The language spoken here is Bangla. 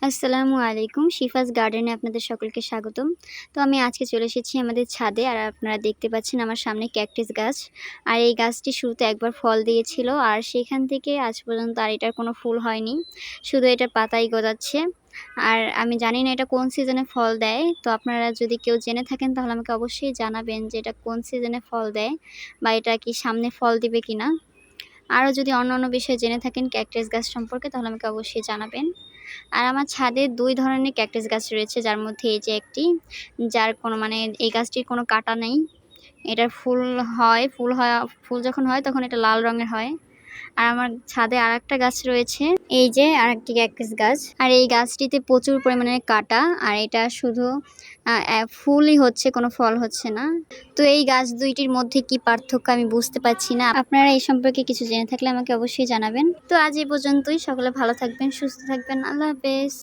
আসসালামু আলাইকুম। শিফাস গার্ডেনে আপনাদের সকলকে স্বাগতম। তো আমি আজকে চলে এসেছি আমাদের ছাদে। আর আপনারা দেখতে পাচ্ছেন আমার সামনে ক্যাকটাস গাছ। আর এই গাছটি শুরুতে একবার ফল দিয়েছিল, আর সেখান থেকে আজ পর্যন্ত আর এটার কোনো ফুল হয়নি। শুধু এটার পাতাই গজাচ্ছে। আর আমি জানি না এটা কোন সিজনে ফল দেয়। তো আপনারা যদি কেউ জেনে থাকেন তাহলে আমাকে অবশ্যই জানাবেন যে এটা কোন সিজনে ফল দেয়, বা এটা কি সামনে ফল দিবে কিনা। আরও যদি অন্যান্য বিষয়ে জেনে থাকেন ক্যাকটাস গাছ সম্পর্কে তাহলে আমাকে অবশ্যই জানাবেন। আর আমার ছাদে ২ ধরনের ক্যাকটাস গাছ রয়েছে, যার মধ্যে এই যে একটি, যার কোনো এই গাছটির কোনো কাঁটা নেই। এটার ফুল যখন হয় তখন এটা লাল রঙের হয়। আর আমার ছাদে আরেকটা গাছ রয়েছে, এই যে আরেকটি ক্যাকটাস গাছ। আর এই গাছটিতে প্রচুর পরিমাণে কাঁটা, আর এটা শুধু ফুলই হচ্ছে, কোনো ফল হচ্ছে না। তো এই গাছ দুইটির মধ্যে কি পার্থক্য আমি বুঝতে পারছি না। আপনারা এই সম্পর্কে কিছু জেনে থাকলে আমাকে অবশ্যই জানাবেন। তো আজ এই পর্যন্তই। সকলে ভালো থাকবেন, সুস্থ থাকবেন। আল্লাহ হাফেজ।